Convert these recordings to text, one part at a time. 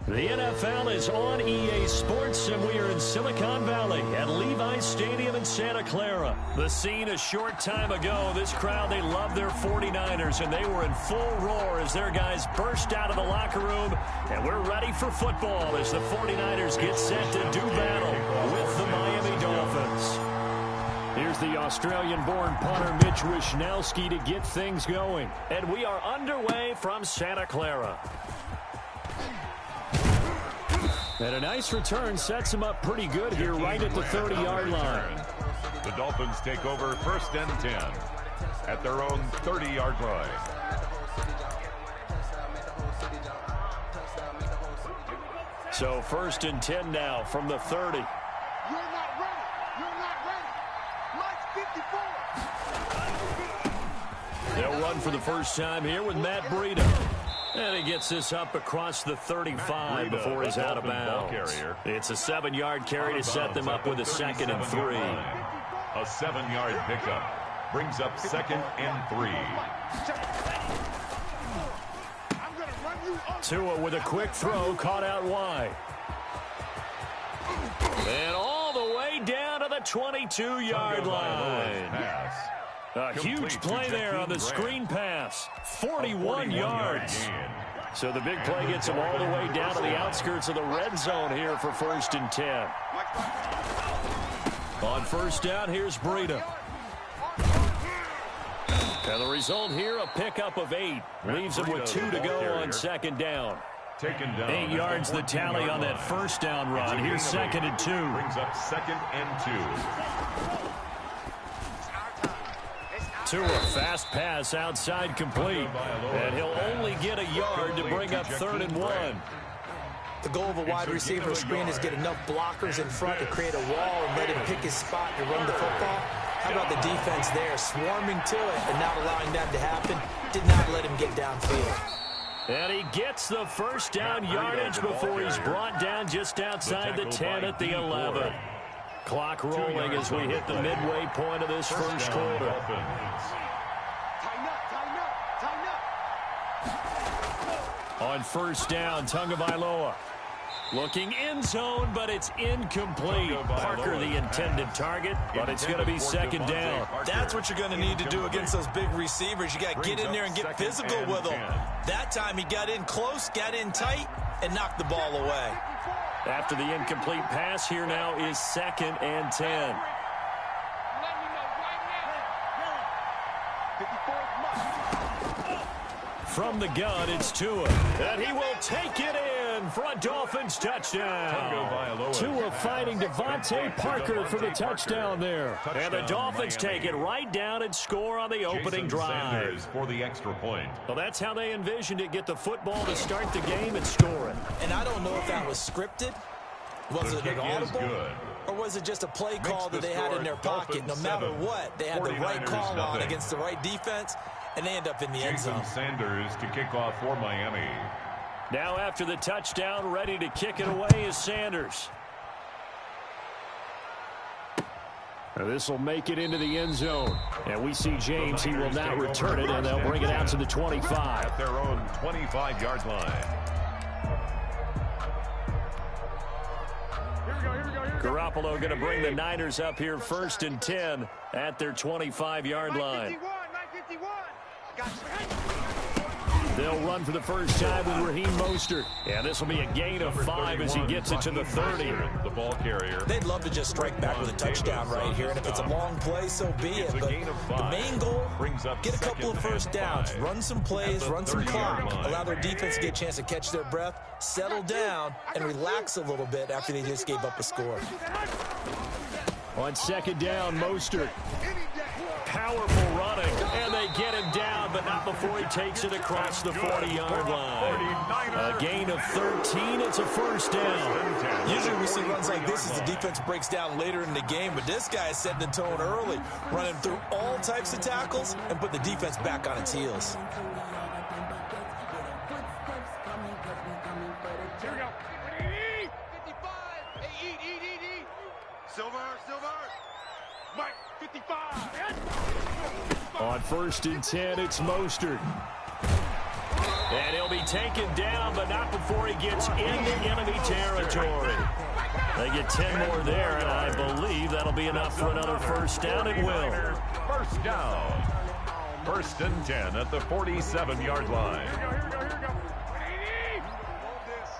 The NFL is on EA Sports, and we are in Silicon Valley at Levi's Stadium in Santa Clara. The scene a short time ago. This crowd, they love their 49ers, and they were in full roar as their guys burst out of the locker room. And we're ready for football as the 49ers get set to do battle with the Miami Dolphins. Here's the Australian-born punter Mitch Wishnowsky to get things going. And we are underway from Santa Clara. And a nice return sets him up pretty good here right at the 30-yard line. The Dolphins take over 1st and 10 at their own 30-yard line. So 1st and 10 now from the 30. You're not ready. You're not ready. Mike's 54. They'll run for the first time here with Matt Breida. And he gets this up across the 35 before he's out of bounds. It's a 7-yard carry to set them up with a 2nd and 3. A 7-yard pickup brings up 2nd and 3. Tua with a quick throw, caught out wide. And all the way down to the 22-yard line. A huge play there on the screen pass. 41 yards. So the big play gets him all the way down to the outskirts of the red zone here for 1st and 10. On 1st down, here's Breida. And the result here, a pickup of 8. Leaves him with 2 to go on 2nd down. 8 yards the tally on that 1st down run. Here's 2nd and 2. Brings up 2nd and 2. To a fast pass outside complete. And he'll only get a yard to bring up 3rd and 1. The goal of a wide receiver screen is get enough blockers in front to create a wall and let him pick his spot to run the football. How about the defense there, swarming to it and not allowing that to happen? Did not let him get downfield. And he gets the 1st down yardage before he's brought down just outside the 10 at the 11. Clock rolling as we hit the midway point of this first quarter. On 1st down, Tagovailoa. Looking end zone, but it's incomplete. Parker the intended target, but it's going to be 2nd down. That's what you're going to need to do against those big receivers. You got to get in there and get physical with them. That time he got in close, got in tight, and knocked the ball away. After the incomplete pass, here now is 2nd and 10. From the gun, it's Tua. And he will take it in for a Dolphins touchdown. Tua fighting Devontae Parker for the touchdown there. And the Dolphins take it right down and score on the opening drive. For the extra point. Well, that's how they envisioned it. Get the football to start the game and score it. And I don't know if that was scripted. Was it an audible? Or was it just a play call that they had in their pocket? No matter what, they had the right call on against the right defense, and they end up in the end zone. Sanders to kick off for Miami. Now after the touchdown, ready to kick it away is Sanders. This will make it into the end zone. And we see James. He will not return it, and they'll bring it out to the 25. At their own 25-yard line. Garoppolo going to bring the Niners up here 1st and 10 at their 25-yard line. They'll run for the first time with Raheem Mostert. And this will be a gain of 5 as he gets it to the 30. The ball carrier. They'd love to just strike back with a touchdown right here. And if it's a long play, so be it. But the main goal, get a couple of 1st downs, run some plays, run some clock, allow their defense to get a chance to catch their breath, settle down, and relax a little bit after they just gave up a score. On 2nd down, Mostert. Powerful running, and they get him down, but not before he takes it across the 40-yard line. A gain of 13, it's a 1st down. Usually we see runs like this as the defense breaks down later in the game, but this guy is setting the tone early, running through all types of tackles and put the defense back on its heels. Here we go. 55. Hey, eat. Silver. Mike, 55. On 1st and 10, it's Mostert. And he'll be taken down, but not before he gets into enemy territory. They get 10 more there, and I believe that'll be enough for another first down. It will. First down. First and 10 at the 47-yard line. Here we go. Hold this.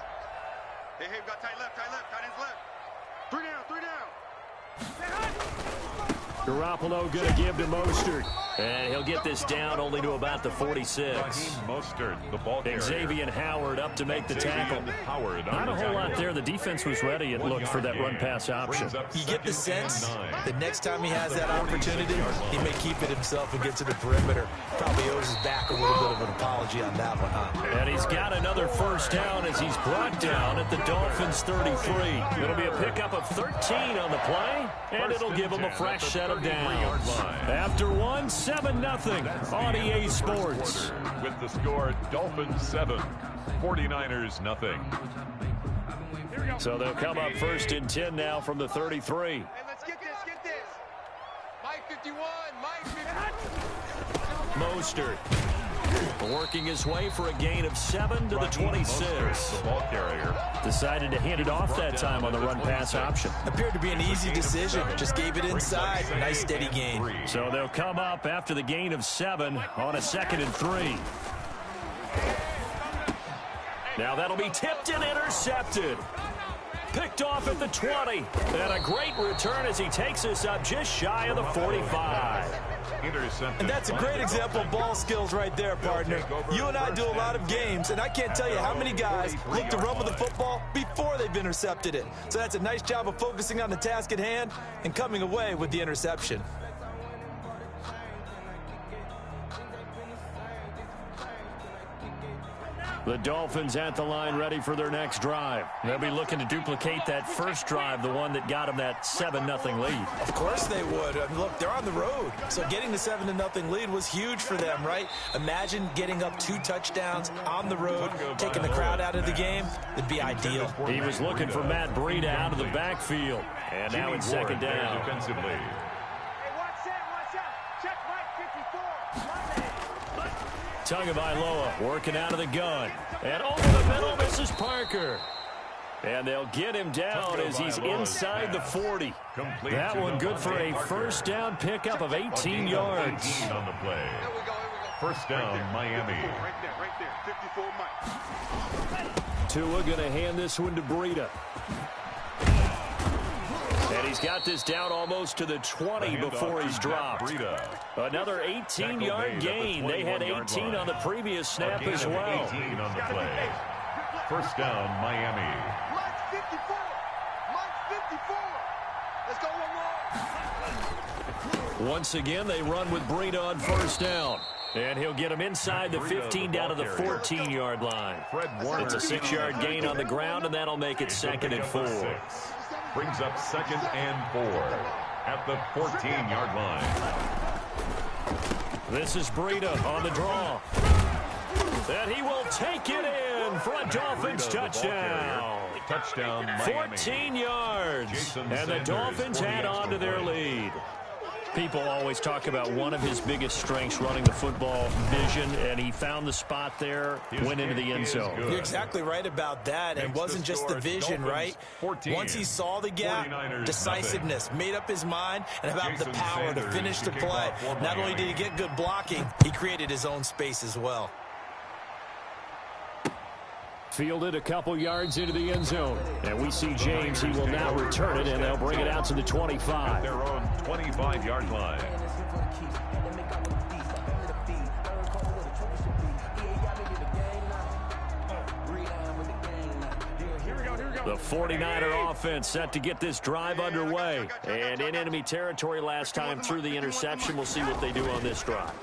Hey, we got tight left, tight ends left. 3 down. Garoppolo going to give to Mostert. And he'll get this down only to about the 46. Mostert, the ball carrier. Xavier Howard up to make the tackle. Not a whole lot there. The defense was ready, it looked, for that run-pass option. You get the sense that next time he has that opportunity, he may keep it himself and get to the perimeter. Probably owes his back a little bit of an apology on that one, huh? And he's got another first down as he's brought down at the Dolphins' 33. It'll be a pickup of 13 on the play, and it'll give him a fresh set of downs. After 7-0 on EA Sports. With the score, Dolphins 7, 49ers nothing. So they'll come up first and 10 now from the 33. Hey, let's get this. Mike 51, Mike 51. Mostert working his way for a gain of 7 to the 26. The ball carrier. Decided to hand it off that time on the run-pass option. Appeared to be an easy decision. Just gave it inside. Nice steady gain. So they'll come up after the gain of 7 on a 2nd and 3. Now that'll be tipped and intercepted. Picked off at the 20. And a great return as he takes us up just shy of the 45. And that's a great example of ball skills right there, partner. You and I do a lot of games, and I can't tell you how many guys look to run with the football before they've intercepted it. So that's a nice job of focusing on the task at hand and coming away with the interception. The Dolphins at the line ready for their next drive. They'll be looking to duplicate that first drive, the one that got them that 7-0 lead. Of course they would. I mean, look, they're on the road. So getting the 7-0 lead was huge for them, right? Imagine getting up 2 touchdowns on the road, taking the crowd out of the game. It'd be ideal. He was looking for Matt Breida out of the backfield. And now it's second down. Defensively. Tagovailoa working out of the gun. And over the middle, misses Parker. And they'll get him down as he's inside the 40. That one good for a first down pickup of 18 yards. On the play. First down, Miami. Right there. 54 Mike. Tua going to hand this one to Breida. And he's got this down almost to the 20 before he's dropped. Another 18-yard gain. They had 18 on the previous snap as well. 18 on the play. First down, Miami. Mike 54. Mike 54. Let's go one more. Once again, they run with Breida on first down. And he'll get him inside the 15 down to the 14-yard line. It's a 6-yard gain on the ground, and that'll make it 2nd and 4. Brings up 2nd and 4 at the 14-yard line. This is Breida on the draw. And he will take it in for a Dolphins touchdown. Touchdown, Miami. 14 yards. And the Dolphins add on to their lead. People always talk about one of his biggest strengths, running the football, vision, and he found the spot there, went into the end zone. You're exactly right about that. It wasn't just the vision, right? Once he saw the gap, decisiveness, made up his mind, and about the power to finish the play. Not only did he get good blocking, he created his own space as well. Fielded a couple yards into the end zone. And we see James. He will now return it, and they'll bring it out to the 25. Their own 25-yard line. The 49er offense set to get this drive underway. And in enemy territory last time through the interception. We'll see what they do on this drive.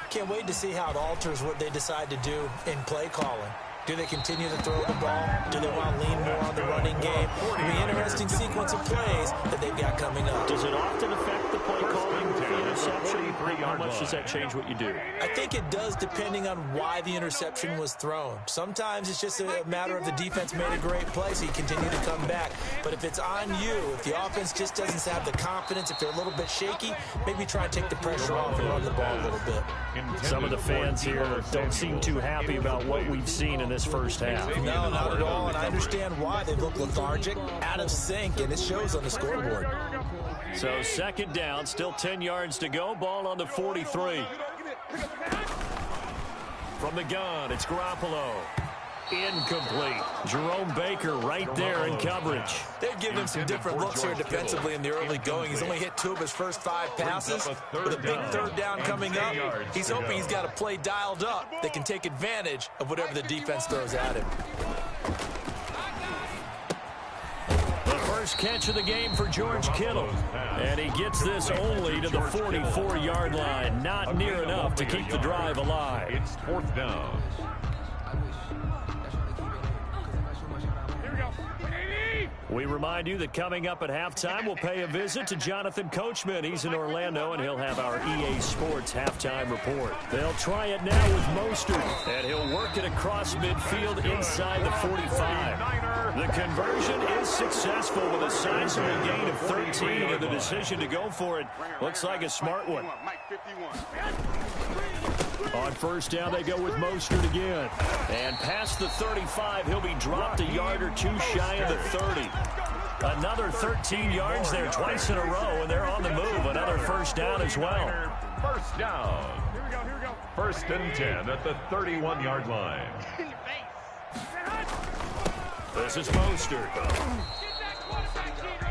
Can't wait to see how it alters what they decide to do in play calling. Do they continue to throw the ball? Do they want to lean more on the running game? It'll be an interesting sequence of plays that they've got coming up. Does it often affect the play calling? interception, how much does that change what you do? I think it does, depending on why the interception was thrown. Sometimes it's just a matter of the defense made a great play, so you continue to come back. But if it's on you, if the offense just doesn't have the confidence, if they're a little bit shaky, maybe try and take the pressure off and run the ball a little bit. Some of the fans here don't seem too happy about what we've seen in this first half. No, not at all, and I understand why. They look lethargic, out of sync, and it shows on the scoreboard. So second down, still 10 yards to go. Ball on the 43. From the gun, it's Garoppolo. Incomplete. Jerome Baker right there in coverage. They've given him some different looks here defensively in the early going. He's only hit 2 of his first 5 passes. With a big third down coming up, he's hoping he's got a play dialed up that can take advantage of whatever the defense throws at him. The first catch of the game for George Kittle. And he gets this only to the 44-yard line. Not near enough to keep the drive alive. It's 4th down. We remind you that coming up at halftime, we'll pay a visit to Jonathan Coachman. He's in Orlando, and he'll have our EA Sports halftime report. They'll try it now with Mostert, and he'll work it across midfield inside the 45. The conversion is successful with a sizable gain of 13, and the decision to go for it looks like a smart one. On first down, they go with Mostert again. And past the 35, he'll be dropped a yard or 2 shy of the 30. Another 13 yards there twice in a row, and they're on the move. Another first down as well. First down. Here we go. 1st and 10 at the 31-yard line. This is Mostert.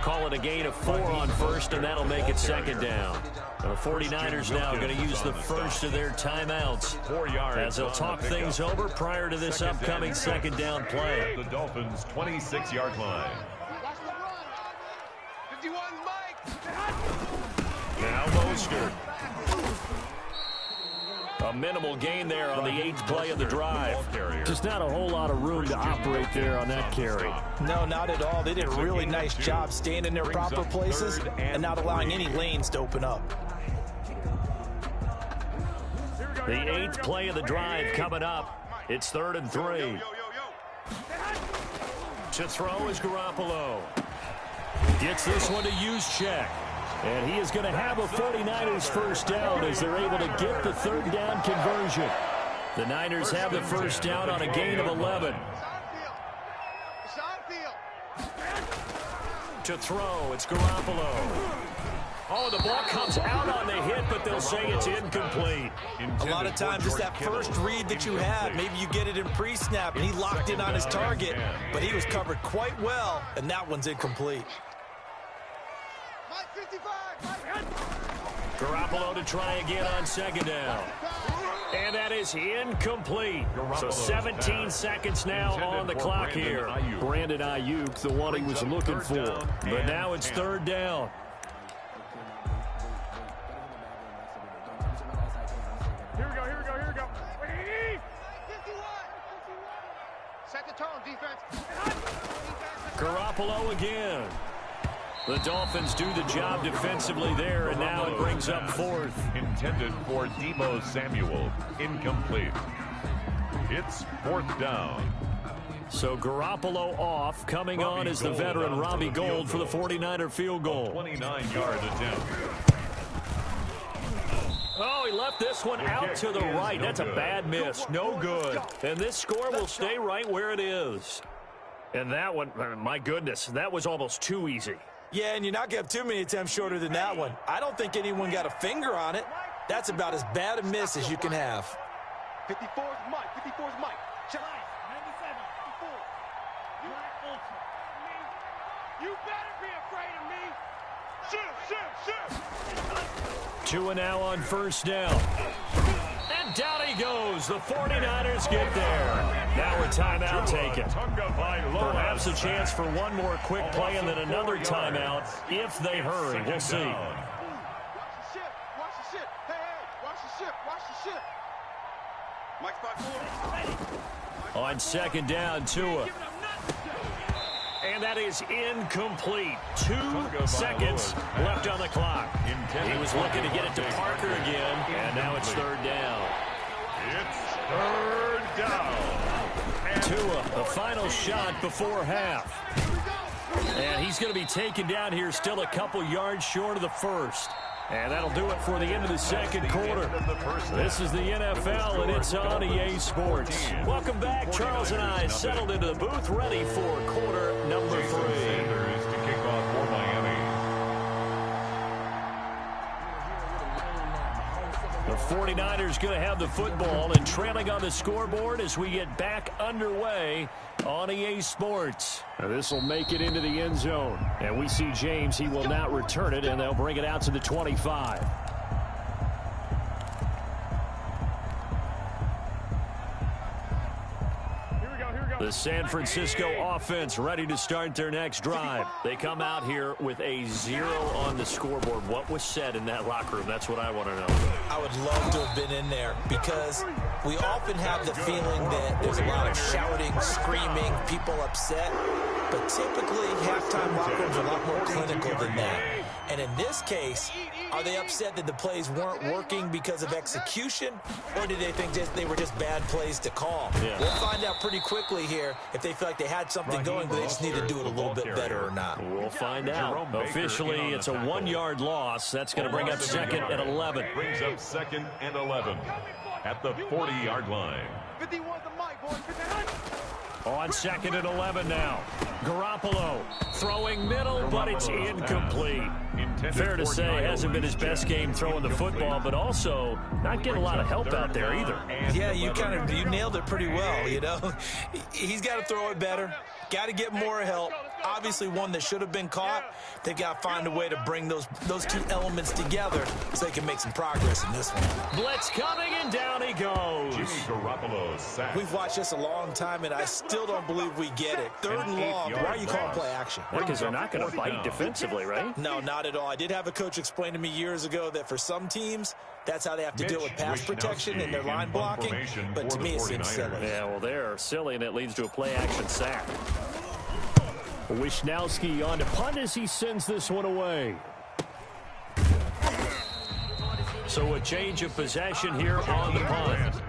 Call it a gain of 4 on first, and that'll make it second down. The 49ers now going to use the first of their timeouts 4 yards as they'll talk things over prior to this upcoming second down play. The Dolphins' 26-yard line. Now Mostert. A minimal gain there on the 8th play of the drive. Just not a whole lot of room to operate there on that carry. No, not at all. They did a really nice job staying in their proper places and not allowing any lanes to open up. The 8th play of the drive coming up. It's 3rd and 3. To throw is Garoppolo. Gets this one to Juszczyk. And he is going to have a 49ers first down as they're able to get the 3rd down conversion. The Niners have the first down on a gain of 11. To throw, it's Garoppolo. Oh, the ball comes out on the hit, but they'll say it's incomplete. A lot of times it's that first read that you have. Maybe you get it in pre-snap, and he locked in on his target, but he was covered quite well, and that one's incomplete. Garoppolo to try again on second down. And that is incomplete. So 17 seconds now on the clock here. Brandon Ayuk, the one he was looking for. But now it's 3rd down. Here we go. Set the tone, defense. Garoppolo again. The Dolphins do the job defensively there, and now it brings up 4th. Intended for Deebo Samuel. Incomplete. It's 4th down. So Garoppolo off. Coming on is the veteran Robbie Gould for the 49er field goal. 29-yard attempt. Oh, he left this one out to the right. That's a bad miss. No good. And this score will stay right where it is. And that one, my goodness, that was almost too easy. Yeah, and you're not going to have too many attempts shorter than that one. I don't think anyone got a finger on it. That's about as bad a miss as you can have. 54's Mike. Check. 97, 54. You You better be afraid of me. Shoot. 2 and now on first down. And down he goes. The 49ers get there. Now a timeout taken. Perhaps a chance for one more quick play and then another timeout if they hurry. We'll see. Watch the ship. Hey, watch the ship. Mike spot 4. On second down, Tua. And that is incomplete. 2 seconds left on the clock. He was looking to get it to Parker again, and now it's third down. It's third down. Tua, the final shot before half. And he's going to be taken down here still a couple yards short of the first. And that'll do it for the end of the second quarter. This is the NFL, and it's on EA Sports. Welcome back. Charles and I settled into the booth, ready for quarter number 3. Sanders to kick off for Miami. The 49ers going to have the football and trailing on the scoreboard as we get back underway on EA Sports. This will make it into the end zone. And we see James. He will not return it, and they'll bring it out to the 25. The San Francisco offense ready to start their next drive. They come out here with a 0 on the scoreboard. What was said in that locker room? That's what I want to know. I would love to have been in there because we often have the feeling that there's a lot of shouting, screaming, people upset. But typically, halftime locker rooms are a lot more clinical than that. And in this case, are they upset that the plays weren't working because of execution? Or did they think they were just bad plays to call? Yeah. We'll find out pretty quickly here if they feel like they had something going, but they just need to do it a little bit better or not. We'll find out. Officially, it's a 1-yard loss. That's going to bring up second and 11. Brings up second and 11 at the 40-yard line. 51 the mic, boys. 51. On second and 11 now. Garoppolo throwing middle, but it's incomplete. Fair to say, hasn't been his best game throwing the football, but also not getting a lot of help out there either. Yeah, you nailed it pretty well, you know. He's got to throw it better. Got to get more help. Obviously one that should have been caught. They've got to find a way to bring those two elements together so they can make some progress in this one. Blitz coming, and down he goes. Garoppolo sacked. We've watched this a long time, and I still don't believe we get it. Third and long. Why are you calling play action? Because they're not going to bite defensively, right? No, not at all. I did have a coach explain to me years ago that for some teams, that's how they have to deal with pass protection and their line blocking. But to me, it seems silly. Yeah, well, they're silly, and it leads to a play-action sack. Wisnowski on to punt as he sends this one away. So a change of possession here on the punt.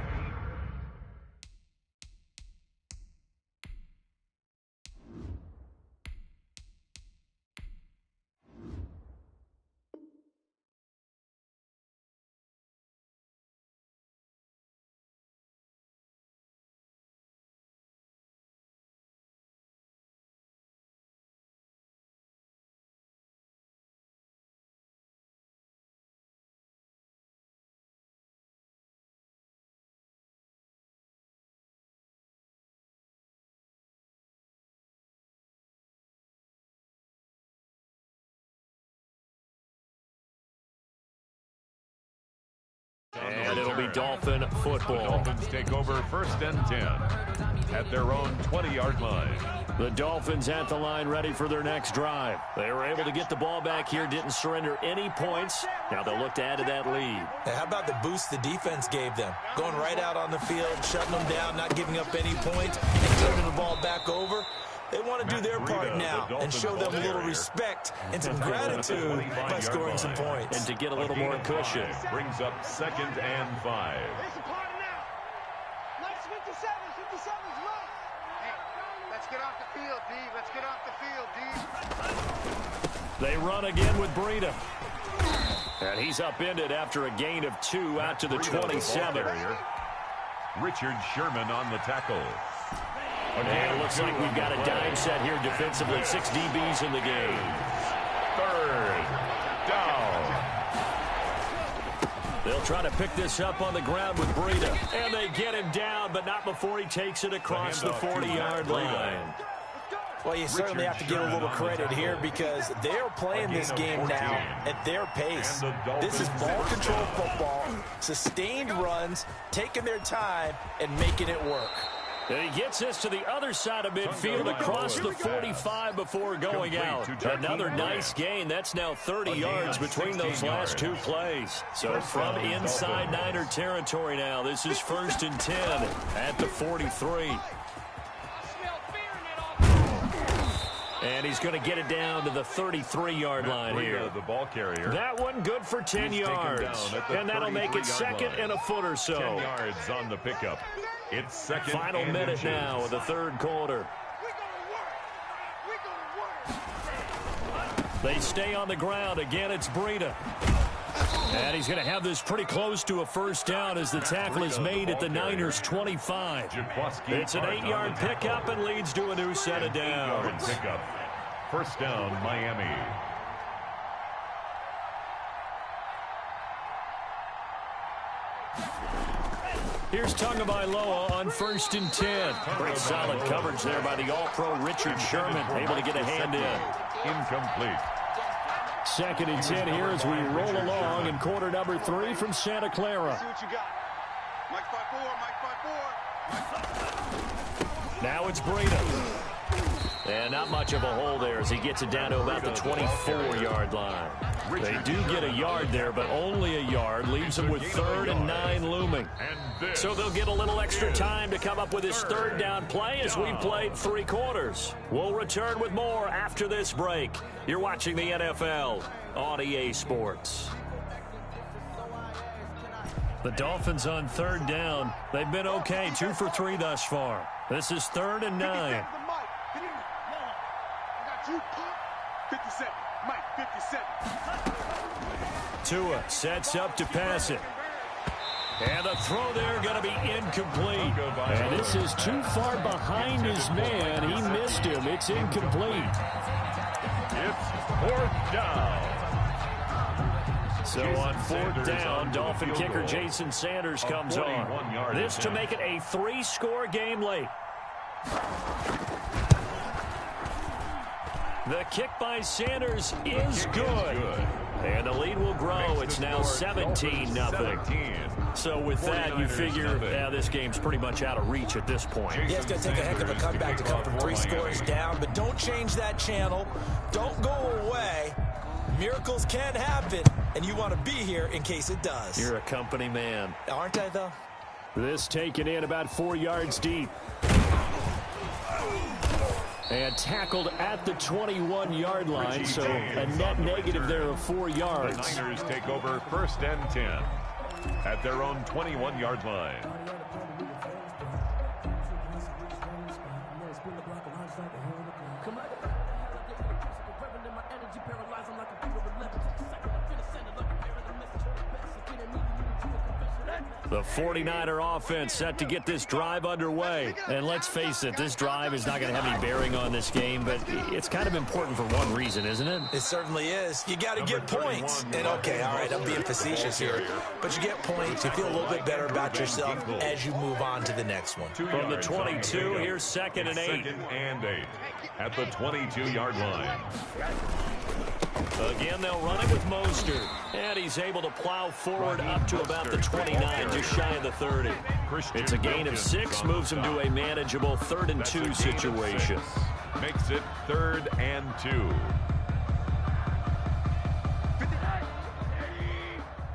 And it'll be Dolphin football. The Dolphins take over first and 10 at their own 20-yard line. The Dolphins at the line ready for their next drive. They were able to get the ball back here, didn't surrender any points. Now they'll look to add to that lead. Hey, how about the boost the defense gave them? Going right out on the field, shutting them down, not giving up any points, and turning the ball back over. They want to do their part now and show them a little respect and some gratitude by scoring some points. And to get a little more cushion. Brings up second and 5. Let's 57. 57's right. Hey, let's get off the field, D. Let's get off the field, D. They run again with Breida. And he's upended after a gain of 2 out to the 27. Richard Sherman on the tackle. And it looks like we've got a dime set here defensively. 6 DBs in the game. Third down. They'll try to pick this up on the ground with Breida. And they get him down, but not before he takes it across the 40-yard line. Well, you certainly have to give a little credit here because they're playing this game now at their pace. This is ball control football, sustained runs, taking their time, and making it work. And he gets this to the other side of midfield across the 45 before going out. Another nice gain. That's now 30 yards between those last 2 plays. So from inside Niner territory now, this is first and 10 at the 43. And he's going to get it down to the 33-yard line here. The ball carrier. That one good for 10 yards. And that'll make it second and a foot or so. 10 yards on the pickup. It's second. Final minute now of the third quarter. They stay on the ground. Again, it's Breida. And he's going to have this pretty close to a first down as the tackle is made at the Niners' 25. It's an 8-yard pickup and leads to a new set of downs. First down, Miami. Here's Tagovailoa on 1st and 10. Great solid coverage there by the All-Pro Richard Sherman, able to get a hand in. Incomplete. 2nd and 10 here as we roll along in quarter number 3 from Santa Clara. See what you got. Mike 5-4, Mike 5-4. Now it's Breida. And not much of a hole there as he gets it down to about the 24-yard line. They do get a yard there, but only a yard. Leaves them with 3rd and 9 looming. So they'll get a little extra time to come up with his third down play as we've played 3 quarters. We'll return with more after this break. You're watching the NFL on EA Sports. The Dolphins on 3rd down. They've been okay, 2 for 3 thus far. This is 3rd and 9. 57, Mike, 57. Tua sets up to pass it. And the throw there going to be incomplete. And this is too far behind his man. He missed him. It's incomplete. It's 4th down. So on 4th down, Dolphin kicker Jason Sanders comes on. This to make it a 3-score game late. The kick by Sanders is good. And the lead will grow. It's now 17-0. So with that, you figure this game's pretty much out of reach at this point. Yeah, it's going to take a heck of a comeback to come from 3 scores down. But don't change that channel. Don't go away. Miracles can happen. And you want to be here in case it does. You're a company man. Aren't I, though? This taken in about 4 yards deep. And tackled at the 21-yard line, so a net negative there of 4 yards. The Niners take over 1st and 10 at their own 21-yard line. The 49er offense set to get this drive underway. And let's face it, this drive is not going to have any bearing on this game, but it's kind of important for one reason, isn't it? It certainly is. You got to get points. And okay, all right, I'm being facetious here. But you get points. You feel a little bit better about yourself as you move on to the next one. From the 22, here's 2nd and 8. 2nd and 8 at the 22-yard line. Again, they'll run it with Mostert. And he's able to plow forward up to about the 29, just shy of the 30. It's a gain of 6, moves him to a manageable 3rd and 2 situation. Makes it 3rd and 2.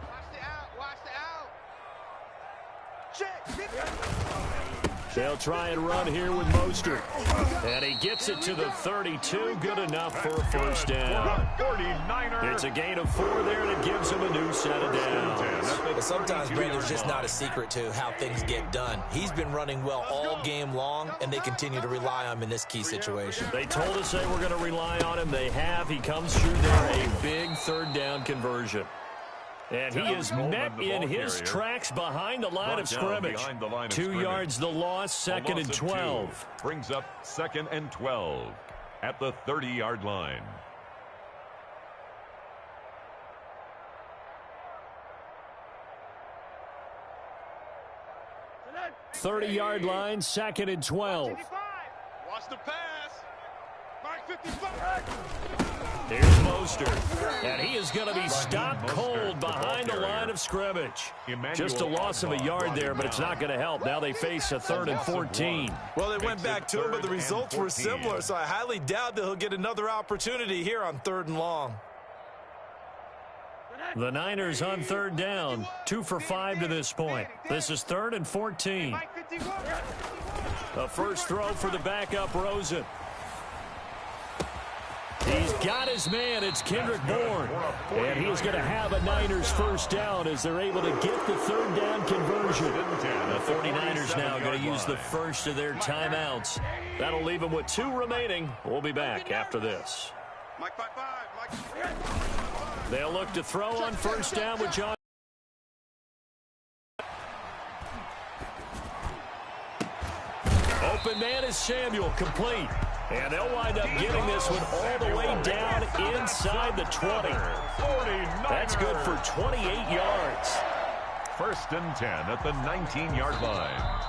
Watch the out. They'll try and run here with Mostert. And he gets it to the 32. Good enough for a first down. It's a gain of 4 there, and it gives him a new set of downs. But sometimes, Brandon's just not a secret to how things get done. He's been running well all game long, and they continue to rely on him in this key situation. They told us they were going to rely on him. They have. He comes through there, a big 3rd down conversion. And he is met in his tracks behind the line of scrimmage. 2 yards the loss, 2nd and 12. Brings up 2nd and 12 at the 30-yard line. Thirty-yard line, 2nd and 12. Watch the pass. Mark 55. Here's Mostert, and he is going to be stopped cold behind the line of scrimmage. Just a loss of a yard there, but it's not going to help. Now they face a 3rd and 14. Well, they went back to him, but the results were similar, so I highly doubt that he'll get another opportunity here on 3rd and long. The Niners on 3rd down, 2 for 5 to this point. This is 3rd and 14. A first throw for the backup Rosen. He's got his man. It's Kendrick Bourne. And he's going to have a Niners first down as they're able to get the third down conversion. The 49ers now going to use the first of their timeouts. That'll leave them with 2 remaining. We'll be back after this. They'll look to throw on first down with John. Open man is Samuel, complete. And they'll wind up getting this one all the way down inside the 20. That's good for 28 yards. First and 10 at the 19-yard line.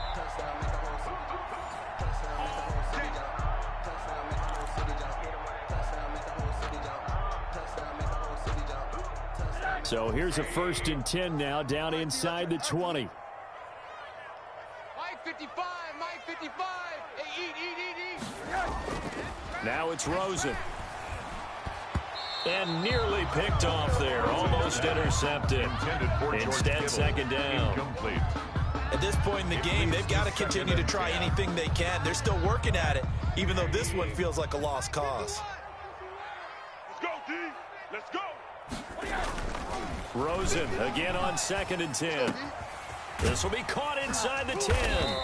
So here's a first and 10 now down inside the 20. Mike 55, Mike 55. Hey, eat. Now it's Rosen. And nearly picked off there. Almost intercepted. Instead, second down. At this point in the game, they've got to continue to try anything they can. They're still working at it, even though this one feels like a lost cause. Let's go, D. Let's go. Rosen again on second and 10. This will be caught inside the 10.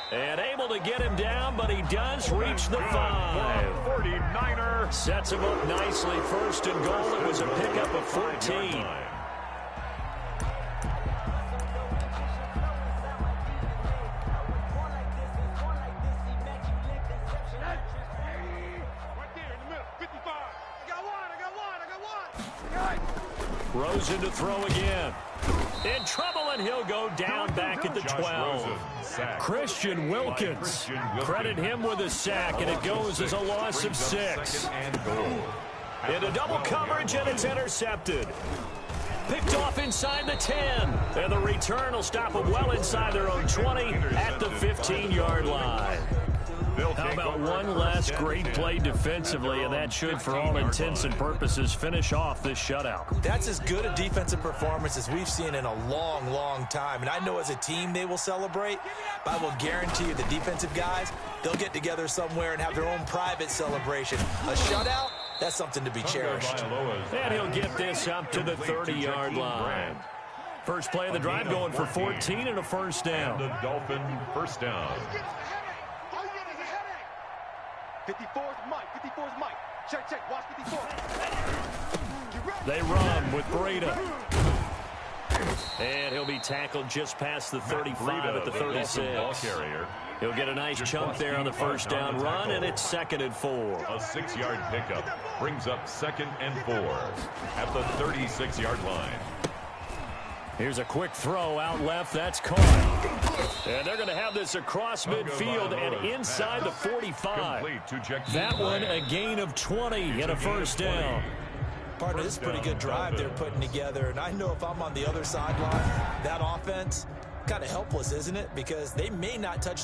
And able to get him down, but he does reach the 5. 49er. Sets him up nicely. First and goal. It was a pickup of 14. Rosen to throw again. In trouble, and he'll go down back at the 12. Christian Wilkins. Credit him with a sack, and it goes as a loss of 6. Into double coverage, and it's intercepted. Picked off inside the 10. And the return will stop them well inside their own 20 at the 15-yard line. How about one last great play defensively, and that should, for all intents and purposes, finish off this shutout. That's as good a defensive performance as we've seen in a long, long time. And I know as a team they will celebrate, but I will guarantee you the defensive guys, they'll get together somewhere and have their own private celebration. A shutout, that's something to be cherished. And he'll get this up to the 30-yard line. First play of the drive going for 14 and a first down. The Dolphin first down. 54's Mike. Check. Watch 54. They run with Breda. And he'll be tackled just past the 35 at the 36. He'll get a nice chunk there on the first down run, and it's second and 4. A 6-yard pickup brings up second and 4 at the 36-yard line. Here's a quick throw out left. That's caught. And they're going to have this across midfield and inside the 45. That one a gain of 20 and a first down. Partner, this is a pretty good drive they're putting together. And I know if I'm on the other sideline, that offense, kind of helpless, isn't it? Because they may not touch